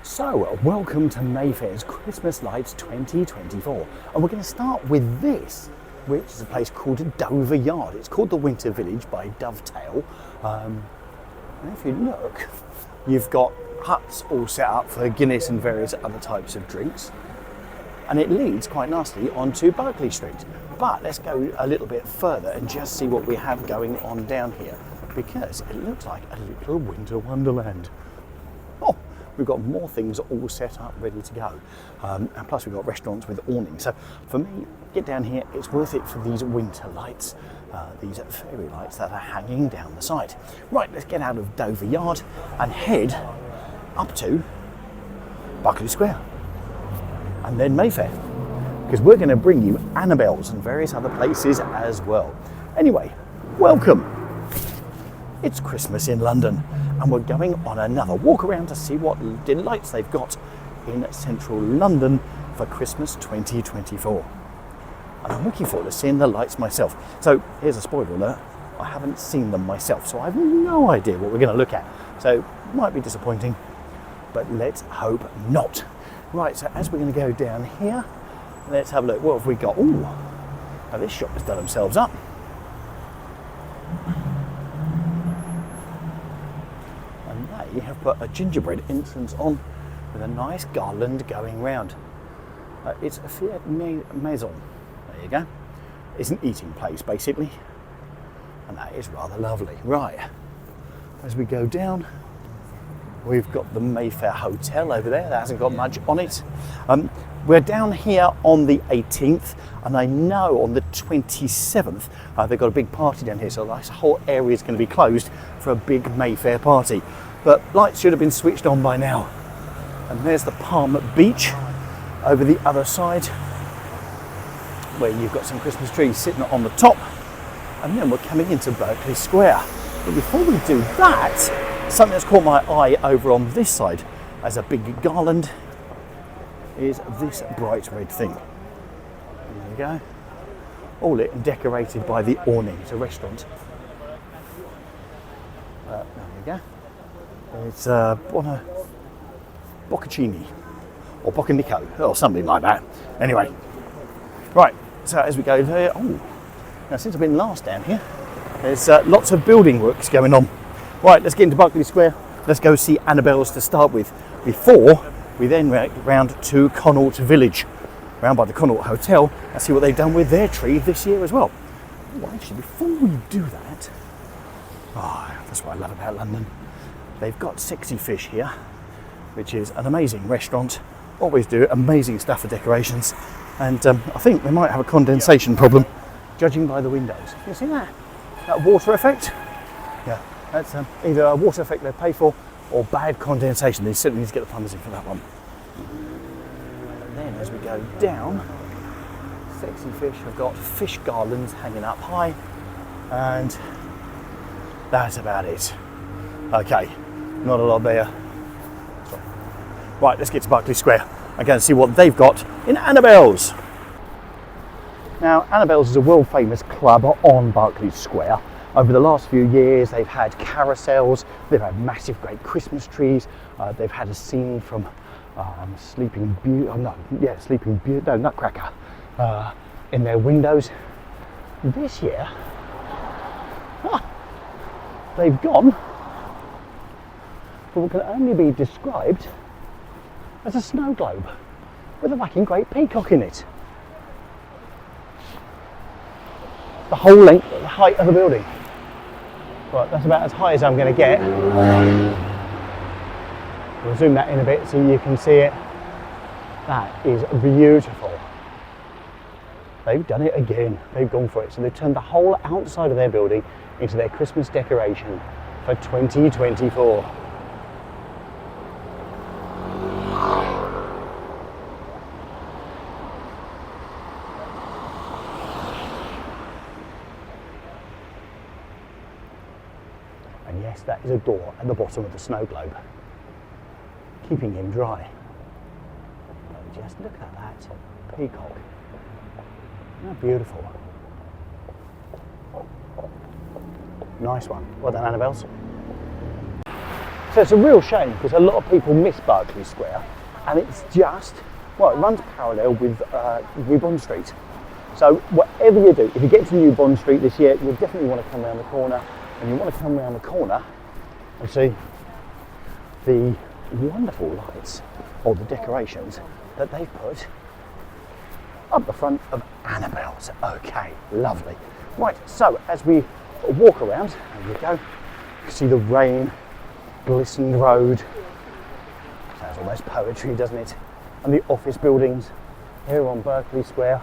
So, welcome to Mayfair's Christmas Lights 2024, and we're going to start with this, which is a place called Dover Yard. It's called the Winter Village by Dovetail, and if you look, you've got huts all set up for Guinness and various other types of drinks, and it leads quite nicely onto Berkeley Street. But let's go a little bit further and just see what we have going on down here, because it looks like a little winter wonderland. Oh, we've got more things all set up, ready to go. And plus we've got restaurants with awnings. So for me, get down here, it's worth it for these winter lights, these fairy lights that are hanging down the side. Right, let's get out of Dover Yard and head up to Berkeley Square and then Mayfair, because we're going to bring you Annabel's and various other places as well. Anyway, welcome. It's Christmas in London, and we're going on another walk around to see what delights they've got in central London for Christmas 2024. And I'm looking forward to seeing the lights myself. So here's a spoiler alert, I haven't seen them myself, so I have no idea what we're going to look at. So it might be disappointing, but let's hope not. Right, so as we're going to go down here, let's have a look. What have we got? Ooh, now this shop has done themselves up. They have put a gingerbread entrance on with a nice garland going round. It's a Fiat Maison. There you go. It's an eating place basically, and that is rather lovely. Right, as we go down, we've got the Mayfair Hotel over there. That hasn't got much on it. We're down here on the 18th, and I know on the 27th they've got a big party down here, so this whole area is going to be closed for a big Mayfair party. But lights should have been switched on by now. And there's the Palm Beach over the other side, where you've got some Christmas trees sitting on the top. And then we're coming into Berkeley Square. But before we do that, something that's caught my eye over on this side as a big garland is this bright red thing. There you go. All lit and decorated by the awning. It's a restaurant. There you go. It's Boccaccini or Boccanico or something like that. Anyway, right, so as we go there, now since I've been last down here, there's lots of building works going on. Right, let's get into Berkeley Square. Let's go see Annabel's to start with, before we then round to Connaught Village, round by the Connaught Hotel, and see what they've done with their tree this year as well. Oh, actually, before we do that, that's what I love about London. They've got Sexy Fish here, which is an amazing restaurant. Always do amazing stuff for decorations. And I think they might have a condensation problem, judging by the windows. You see that? That water effect? Yeah, that's either a water effect they pay for or bad condensation. They certainly need to get the plumbers in for that one. And then as we go down, Sexy Fish have got fish garlands hanging up high, and that's about it. Okay. Not a lot there. Right, let's get to Berkeley Square and go and see what they've got in Annabel's. Now, Annabel's is a world famous club on Berkeley Square. Over the last few years, they've had carousels, they've had massive great Christmas trees, they've had a scene from Nutcracker in their windows. This year, they've gone for what can only be described as a snow globe with a whacking great peacock in it. The whole length, the height of the building. Right, that's about as high as I'm going to get. We'll zoom that in a bit so you can see it. That is beautiful. They've done it again. They've gone for it. So they've turned the whole outside of their building into their Christmas decoration for 2024. And yes, that is a door at the bottom of the snow globe, keeping him dry. But just look at that peacock. Isn't that beautiful? Nice one. Well done, Annabel's. So it's a real shame because a lot of people miss Berkeley Square, and it's just, well, it runs parallel with New Bond Street. So whatever you do, if you get to New Bond Street this year, you'll definitely want to come around the corner, and you want to come around the corner and see the wonderful lights or the decorations that they've put up the front of Annabel's. Okay, lovely. Right, so as we walk around, there you go, you can see the rain, glistening road. Sounds almost poetry, doesn't it? And the office buildings here on Berkeley Square.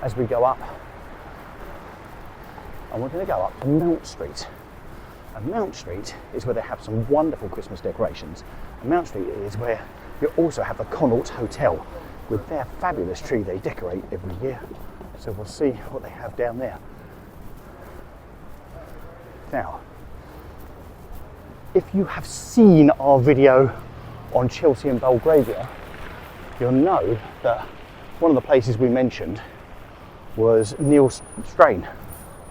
As we go up, and we're going to go up to Mount Street. And Mount Street is where they have some wonderful Christmas decorations. And Mount Street is where you also have the Connaught Hotel with their fabulous tree they decorate every year. So we'll see what they have down there. Now, if you have seen our video on Chelsea and Belgravia, you'll know that one of the places we mentioned was Neill,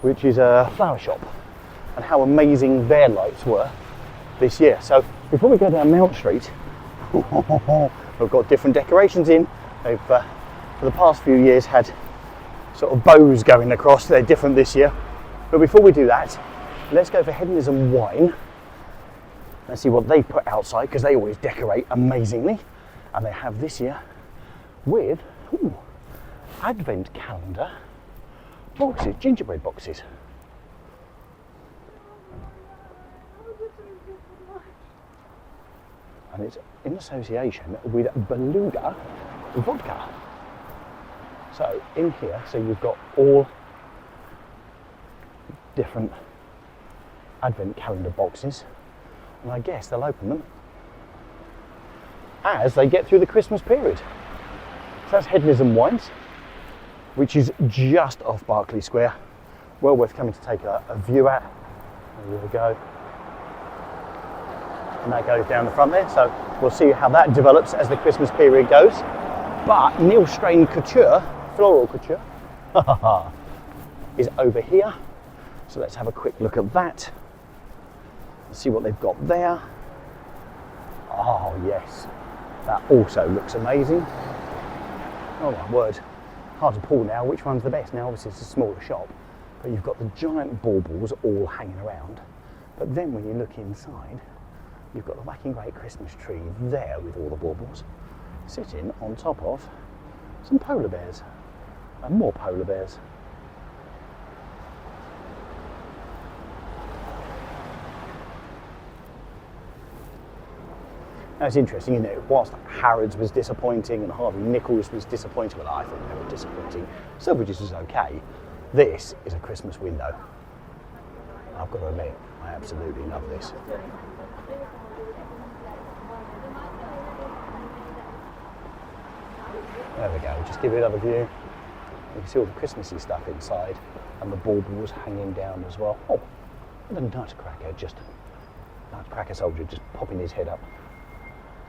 which is a flower shop, and how amazing their lights were this year. So before we go down Mount Street, we've got different decorations in. They've, for the past few years, had sort of bows going across. They're different this year. But before we do that, let's go for Hedonism Wine. Let's see what they put outside, because they always decorate amazingly. And they have this year with Advent calendar boxes, gingerbread boxes. And it's in association with Beluga vodka. So in here, so you've got all different Advent calendar boxes, and I guess they'll open them as they get through the Christmas period. So that's Hedonism Wines, which is just off Berkeley Square. Well worth coming to take a view at. There we go. And that goes down the front there, so we'll see how that develops as the Christmas period goes. But Neill Couture, Floral Couture, is over here. So let's have a quick look at that. See what they've got there. Oh yes, that also looks amazing. Oh my word, hard to pull now which one's the best. Now obviously it's a smaller shop, but you've got the giant baubles all hanging around. But then when you look inside, you've got the whacking great Christmas tree there with all the baubles sitting on top of some polar bears and more polar bears. Now it's interesting, isn't it? Whilst Harrods was disappointing and Harvey Nichols was disappointing, well, I thought they were disappointing. Selfridges was okay. This is a Christmas window. I've got to admit, I absolutely love this. There we go, just give it another view. You can see all the Christmassy stuff inside and the baubles hanging down as well. Oh, and a nutcracker soldier just popping his head up.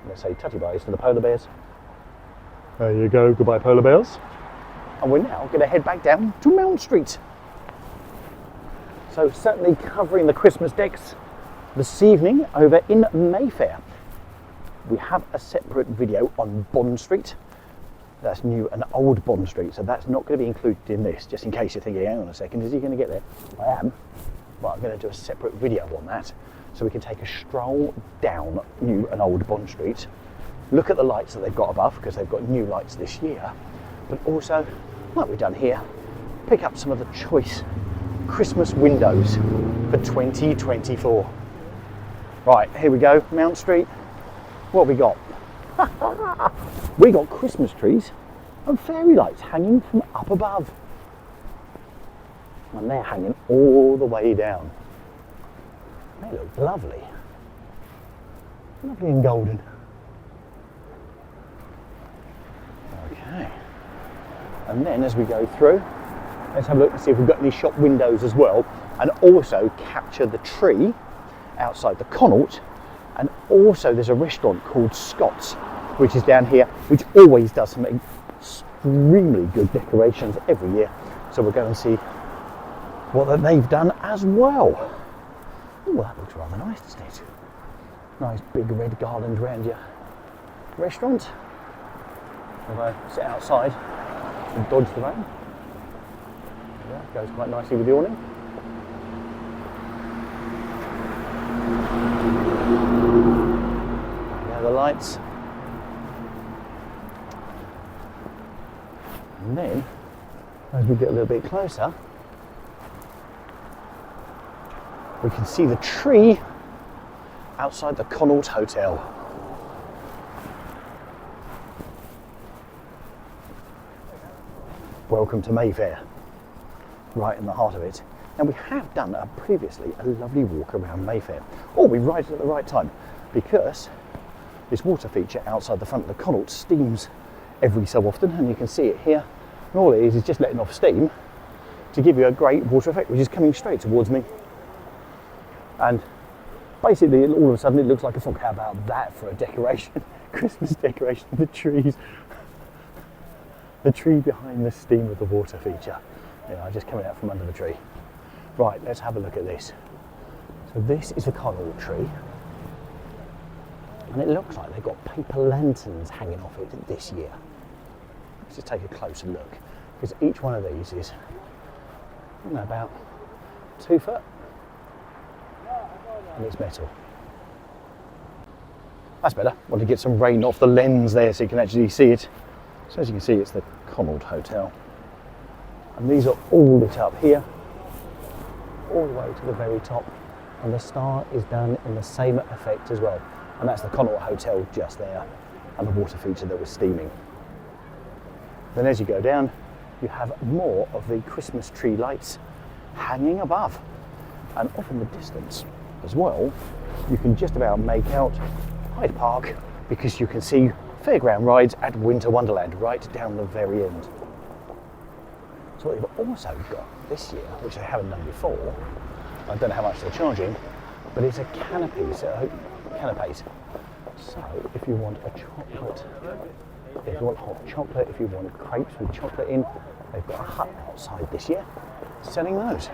Let's say tutty byes to the polar bears. There you go, goodbye polar bears. And we're now going to head back down to Mount Street. So certainly covering the Christmas decks this evening over in Mayfair. We have a separate video on Bond Street. That's new and old Bond Street, so that's not going to be included in this, just in case you're thinking, hang on a second, is he going to get there? I am, but I'm going to do a separate video on that, so we can take a stroll down new and old Bond Street, look at the lights that they've got above, because they've got new lights this year, but also, like we've done here, pick up some of the choice Christmas windows for 2024. Right, here we go, Mount Street. What have we got? We got Christmas trees and fairy lights hanging from up above. And they're hanging all the way down. They look lovely. Lovely and golden. Okay. And then as we go through, let's have a look and see if we've got any shop windows as well, and also capture the tree outside the Connaught. And also there's a restaurant called Scott's, which is down here, which always does some extremely good decorations every year. So we'll go and see what they've done as well. Oh, that looks rather nice, doesn't it? Nice big red garland round your restaurant. I'll go sit outside and dodge the rain. Yeah, goes quite nicely with the awning. There are the lights. And then, as we get a little bit closer, we can see the tree outside the Connaught Hotel. Welcome to Mayfair, right in the heart of it. Now we have done previously a lovely walk around Mayfair. Oh, we arrived at the right time because this water feature outside the front of the Connaught steams every so often, and you can see it here. And all it is just letting off steam to give you a great water effect, which is coming straight towards me. And basically, all of a sudden, it looks like a fog. How about that for a decoration? Christmas decoration of the trees. The tree behind the steam of the water feature. Just coming out from under the tree. Right, let's have a look at this. So this is a Connaught tree. And it looks like they've got paper lanterns hanging off it this year. Let's just take a closer look. Because each one of these is about 2 foot. And it's metal. That's better. Want to get some rain off the lens there so you can actually see it. So as you can see, it's the Connaught Hotel. And these are all lit up here, all the way to the very top. And the star is done in the same effect as well. And that's the Connaught Hotel just there, and the water feature that was steaming. Then as you go down, you have more of the Christmas tree lights hanging above. And off in the distance as well, you can just about make out Hyde Park, because you can see fairground rides at Winter Wonderland right down the very end. So what they've also got this year, which they haven't done before, I don't know how much they're charging, but it's a canopy, so canapes. So if you want a chocolate, if you want hot chocolate, if you want crepes with chocolate in, they've got a hut outside this year selling those.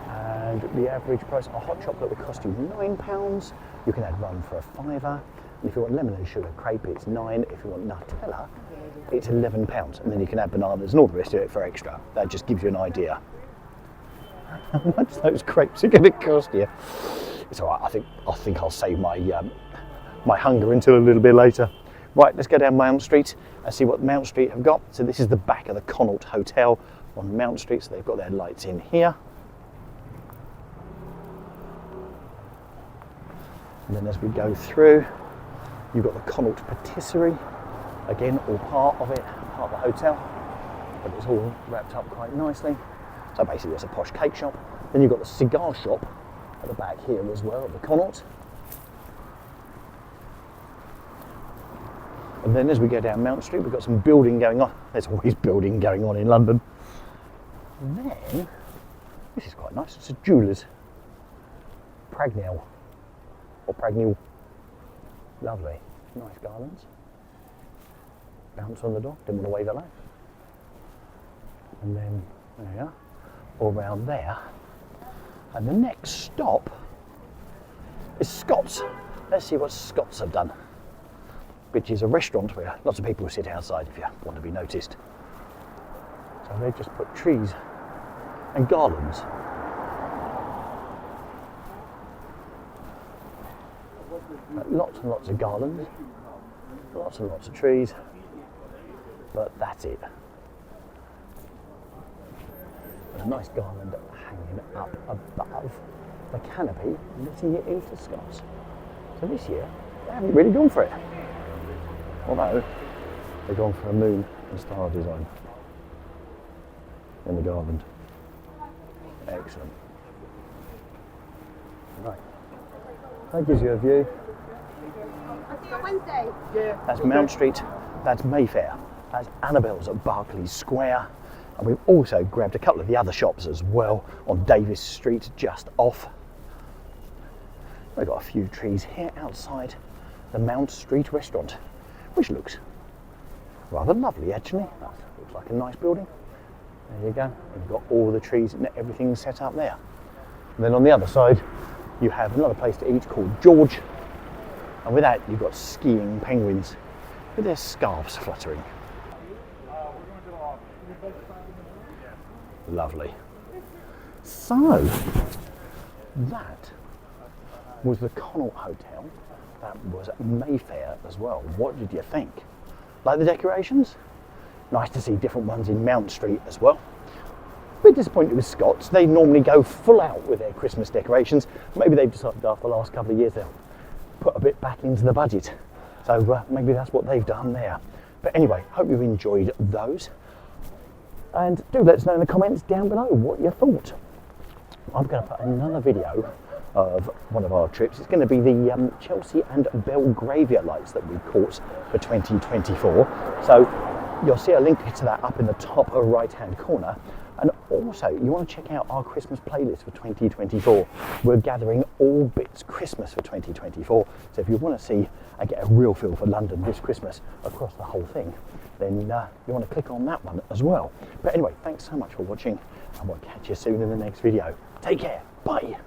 And the average price of a hot chocolate will cost you £9. You can add rum for a £5. And if you want lemon and sugar crepe, it's £9. If you want Nutella, it's £11. And then you can add bananas and all the rest of it for extra. That just gives you an idea how much those crepes are going to cost you. It's all right. I think I'll save my my hunger until a little bit later. Right, let's go down Mount Street and see what Mount Street have got. So this is the back of the Connaught Hotel on Mount Street. So they've got their lights in here. And then as we go through, you've got the Connaught Patisserie, again, all part of it, part of the hotel, but it's all wrapped up quite nicely. So basically it's a posh cake shop. Then you've got the cigar shop at the back here as well, at the Connaught. And then as we go down Mount Street, we've got some building going on. There's always building going on in London. And then, this is quite nice, it's a jeweller's. Pragnell. Or Pragnell. Lovely. Nice garlands. Bounce on the dog, didn't want to wave hello. And then, there we are, all around there. And the next stop is Scott's. Let's see what Scott's have done. Which is a restaurant where lots of people sit outside if you want to be noticed. So they've just put trees and garlands. Lots and lots of garlands, lots and lots of trees, but that's it. A nice garland hanging up above the canopy, letting it into Scott's. So this year, they haven't really gone for it. Although, they've gone for a moon and star design in the garland. Excellent. Right. That gives you a view. I'll see you on Wednesday. Yeah. That's Mount Street, that's Mayfair, that's Annabel's at Berkeley Square. And we've also grabbed a couple of the other shops as well on Davies Street, just off. We've got a few trees here outside the Mount Street restaurant, which looks rather lovely actually. That looks like a nice building. There you go. We've got all the trees and everything set up there. And then on the other side, you have another place to eat called George, and with that you've got skiing penguins with their scarves fluttering. Lovely. So that was the Connaught Hotel. That was Mayfair as well. What did you think? Like the decorations? Nice to see different ones in Mount Street as well. Bit disappointed with Scots. They normally go full out with their Christmas decorations. Maybe they've decided after the last couple of years they'll put a bit back into the budget. So maybe that's what they've done there. But anyway, hope you enjoyed those. And do let us know in the comments down below what you thought. I'm going to put another video of one of our trips. It's going to be the Chelsea and Belgravia lights that we caught for 2024. So you'll see a link to that up in the top right hand corner. And also you want to check out our Christmas playlist for 2024. We're gathering all bits Christmas for 2024. So if you want to see and get a real feel for London this Christmas across the whole thing, then you want to click on that one as well. But anyway, thanks so much for watching, and we'll catch you soon in the next video. Take care. Bye.